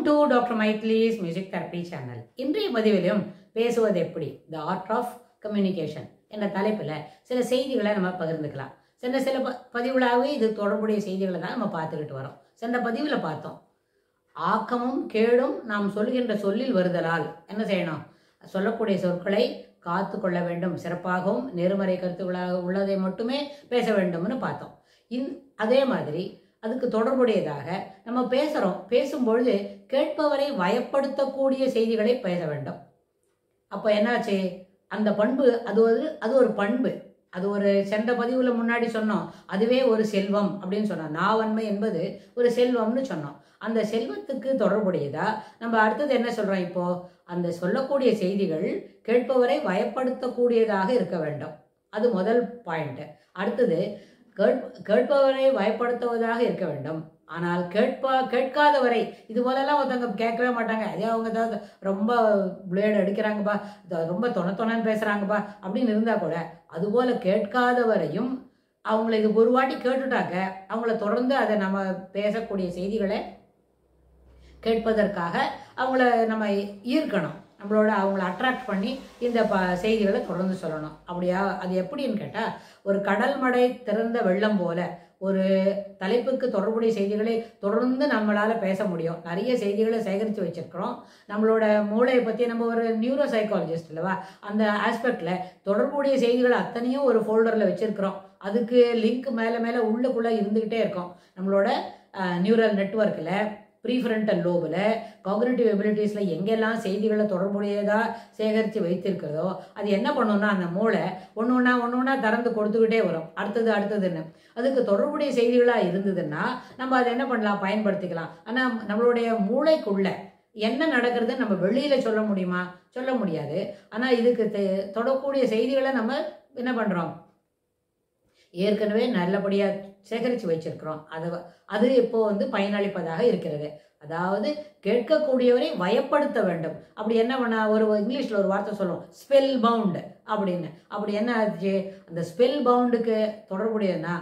Welcome to doctor மைத்லிஸ் music therapy channel. இன்றைய பதிவிலும் பேசுவது எப்படி, த ஆர்ட் ஆஃப் கம்யூனிகேஷன் என்ற தலைப்பில் சில செய்திகளை நம்ம பகிர்ந்துக்கலாம். சென்ற சில பதிவுகளாகவே இது தொடர்புடைய செய்திகளை தான் நம்ம பார்த்துக்கிட்டு வரோம். சென்ற பதிவில் பார்த்தோம், ஆக்கமும் கேடும் நாம் சொல்கின்ற சொல்லில் வருதலால் என்ன செய்யணும், சொல்லக்கூடிய சொற்களை காத்து கொள்ள வேண்டும், சிறப்பாகவும் நேர்மறை கருத்துக்களாக உள்ளதை மட்டுமே பேச வேண்டும்னு பார்த்தோம். அதே மாதிரி அதுக்கு தொடர்புடையதாக நம்ம பேசும்பொழுது கேட்பவரை வயப்படுத்தக்கூடிய செய்திகளை பேச வேண்டும். அப்போ என்னாச்சு, அந்த பண்பு அது ஒரு பண்பு, அது ஒரு சென்ற பதிவுல முன்னாடி சொன்னோம், அதுவே ஒரு செல்வம் அப்படின்னு சொன்னோம். நாவன்மை என்பது ஒரு செல்வம்னு சொன்னோம். அந்த செல்வத்துக்கு தொடர்புடையதா நம்ம அடுத்தது என்ன சொல்றோம், இப்போ அந்த சொல்லக்கூடிய செய்திகள் கேட்பவரை வயப்படுத்தக்கூடியதாக இருக்க வேண்டும். அது முதல் பாயிண்ட். அடுத்தது கேட்பவரை வயப்படுத்துவதாக இருக்க வேண்டும். ஆனால் கேட்காதவரை இது போலெல்லாம் ஒருத்தவங்க கேட்கவே மாட்டாங்க. அதே அவங்க ஏதாவது ரொம்ப பிளேடு அடிக்கிறாங்கப்பா, ரொம்ப தொணன்னு பேசுறாங்கப்பா அப்படின்னு இருந்தா கூட அதுபோல கேட்காதவரையும் அவங்கள இது ஒரு வாட்டி கேட்டுட்டாக்க அவங்கள தொடர்ந்து அதை நம்ம பேசக்கூடிய செய்திகளை கேட்பதற்காக அவங்கள நம்ம ஈர்க்கணும், நம்மளோட அவங்கள அட்ராக்ட் பண்ணி இந்த செய்திகளை தொடர்ந்து சொல்லணும். அப்படியா, அது எப்படின்னு கேட்டால், ஒரு கடல் மடை திறந்த வெள்ளம் போல ஒரு தலைப்புக்கு தொடர்புடைய செய்திகளை தொடர்ந்து நம்மளால் பேச முடியும். நிறைய செய்திகளை சேகரித்து வச்சிருக்கிறோம். நம்மளோட மூளையை பற்றி நம்ம ஒரு நியூரோ சைக்காலஜிஸ்ட் இல்லவா, அந்த ஆஸ்பெக்டில் தொடர்புடைய செய்திகள் அத்தனையும் ஒரு ஃபோல்டரில் வச்சுருக்கிறோம். அதுக்கு லிங்க் மேலே உள்ளுக்குள்ளே இருந்துக்கிட்டே இருக்கும். நம்மளோட நியூரல் நெட்வொர்க்கில் ப்ரீஃப்ரண்டல் லோபில் காக்னிட்டிவ் எபிலிட்டிஸில் எங்கெல்லாம் செய்திகளை தொடர்புடையதாக சேகரித்து வைத்திருக்கிறதோ அது என்ன பண்ணணும்னா, அந்த மூளை ஒன்று ஒன்றா திறந்து கொடுத்துக்கிட்டே வரும், அடுத்ததுன்னு. அதுக்கு தொடர்புடைய செய்திகளாக இருந்ததுன்னா நம்ம அதை என்ன பண்ணலாம், பயன்படுத்திக்கலாம். ஆனால் நம்மளுடைய மூளைக்குள்ள என்ன நடக்கிறதுன்னு நம்ம வெளியில் சொல்ல முடியுமா, சொல்ல முடியாது. ஆனால் இதுக்கு தொடரக்கூடிய செய்திகளை நம்ம என்ன பண்ணுறோம், ஏற்கனவே நல்லபடியாக சேகரித்து வச்சிருக்கிறோம். அது இப்போ பயனளிப்பதாக இருக்கிறது. அதாவது கேட்கக்கூடியவரை வயப்படுத்த வேண்டும். அப்படி என்ன பண்ண, ஒரு இங்கிலீஷில் ஒரு வார்த்தை சொல்லுவோம், ஸ்பெல் பவுண்ட் அப்படின்னு. அப்படி என்ன ஆச்சு, அந்த ஸ்பெல் பவுண்டுக்கு தொடர்புடையதுன்னா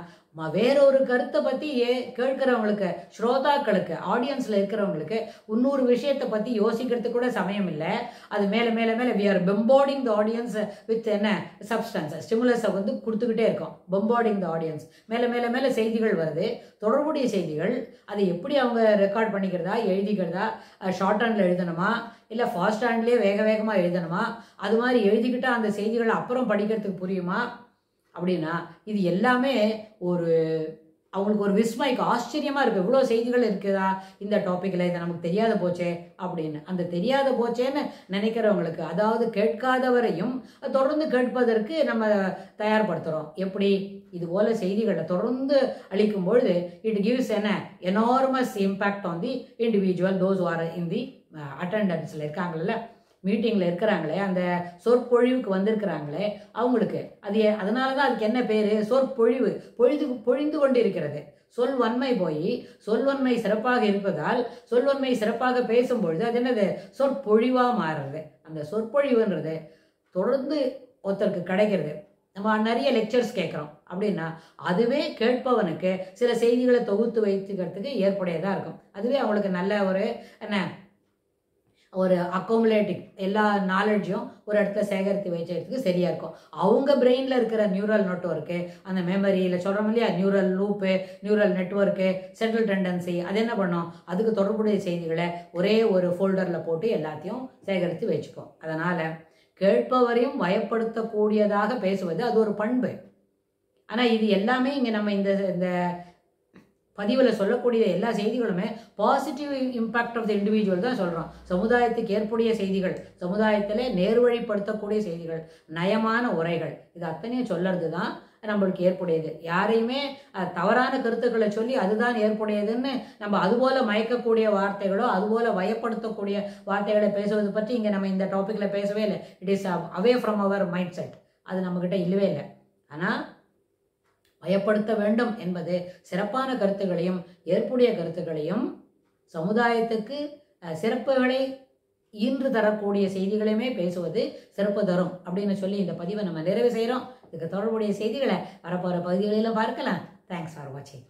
வேறொரு கருத்தை பற்றி கேட்கிறவங்களுக்கு, ஸ்ரோதாக்களுக்கு, ஆடியன்ஸில் இருக்கிறவங்களுக்கு இன்னொரு விஷயத்தை பற்றி யோசிக்கிறதுக்கு கூட சமயம் இல்லை. அது மேலே we are bombarding the audience with என்ன சப்ஸ்டன்ஸ், ஸ்டிமுலஸை கொடுத்துக்கிட்டே இருக்கோம். பெம்போர்டிங் த ஆடியன்ஸ், மேலே செய்திகள் வருது, தொடர்புடைய செய்திகள். அதை எப்படி அவங்க ரெக்கார்ட் பண்ணிக்கிறதா, எழுதிக்கிறதா, ஷார்ட் ஹேண்டில் எழுதணுமா இல்லை ஃபாஸ்ட் ஹேண்ட்லேயே வேகமாக எழுதணுமா, அது மாதிரி எழுதிக்கிட்டால் அந்த செய்திகளை அப்புறம் படிக்கிறதுக்கு புரியுமா அப்படின்னா, இது எல்லாமே அவங்களுக்கு ஒரு விஸ்மயக்கு ஆச்சரியமாக இருக்குது. இவ்வளோ செய்திகள் இருக்குதா இந்த டாப்பிக்கில், இதை நமக்கு தெரியாத போச்சே அப்படின்னு. அந்த தெரியாத போச்சேன்னு நினைக்கிறவங்களுக்கு, அதாவது கேட்காதவரையும் தொடர்ந்து கேட்பதற்கு நம்ம தயார்படுத்துகிறோம். எப்படி, இது போல செய்திகளை தொடர்ந்து அளிக்கும் பொழுது it gives enormous impact on the individual, those are in the அட்டெண்டன்ஸில் இருக்காங்கல்ல, மீட்டிங்கில் இருக்கிறாங்களே, அந்த சொற்பொழிவுக்கு வந்திருக்கிறாங்களே அவங்களுக்கு. அதனால தான் அதுக்கு என்ன பேர், சொற்பொழிவு. பொழிந்து கொண்டு இருக்கிறது. சொல்வன்மை போய் சொல்வன்மை சிறப்பாக இருப்பதால் சொல்வன்மை சிறப்பாக பேசும்பொழுது அது என்னது, சொற்பொழிவாக மாறுறது. அந்த சொற்பொழிவுன்றது தொடர்ந்து ஒருத்தருக்கு கிடைக்கிறது. நம்ம நிறைய லெக்சர்ஸ் கேட்குறோம் அப்படின்னா அதுவே கேட்பவனுக்கு சில செய்திகளை தொகுத்து வைத்துக்கிறதுக்கு ஏற்புடையதாக இருக்கும். அதுவே அவங்களுக்கு நல்ல ஒரு அக்கோமுலேட்டிவ் எல்லா நாலேஜையும் ஒரு இடத்துல சேகரித்து வச்சுக்கிறதுக்கு சரியாக இருக்கும். அவங்க பிரெயினில் இருக்கிற நியூரல் நெட்வொர்க்கு, அந்த மெமரியில் சொல்கிறோம் இல்லையா, neural loop, neural network, central tendency, அது என்ன பண்ணும், அதுக்கு தொடர்புடைய செய்திகளை ஒரே ஒரு ஃபோல்டரில் போட்டு எல்லாத்தையும் சேகரித்து வச்சுக்கும். அதனால் கேட்பவரையும் வயப்படுத்தக்கூடியதாக பேசுவது அது ஒரு பண்பு. ஆனால் இது எல்லாமே இங்கே நம்ம இந்த பதிவில் சொல்லக்கூடிய எல்லா செய்திகளுமே positive impact of the individual தான் சொல்கிறோம். சமுதாயத்துக்கு ஏற்புடைய செய்திகள், சமுதாயத்தில் நேர்வழிப்படுத்தக்கூடிய செய்திகள், நயமான உரைகள், இது அத்தனையும் சொல்கிறது தான் நம்மளுக்கு ஏற்புடையது. யாரையுமே தவறான கருத்துக்களை சொல்லி அதுதான் ஏற்புடையதுன்னு நம்ம அதுபோல் மயக்கக்கூடிய வார்த்தைகளோ அதுபோல் வயப்படுத்தக்கூடிய வார்த்தைகளை பேசுவது பற்றி இங்கே நம்ம இந்த டாப்பிக்கில் பேசவே இல்லை. It is away from our mindset, அது நம்மக்கிட்ட இல்லவே இல்லை. ஆனால் வயப்படுத்த வேண்டும் என்பது சிறப்பான கருத்துக்களையும் ஏற்புடைய கருத்துக்களையும் சமுதாயத்துக்கு சிறப்புகளை ஈன்று தரக்கூடிய செய்திகளையுமே பேசுவது சிறப்பு தரும் அப்படின்னு சொல்லி இந்த பதிவை நம்ம நிறைவு செய்கிறோம். இதுக்கு தொடர்புடைய செய்திகளை வரப்போகிற பகுதிகளிலும் பார்க்கலாம். தேங்க்ஸ் ஃபார் வாட்சிங்.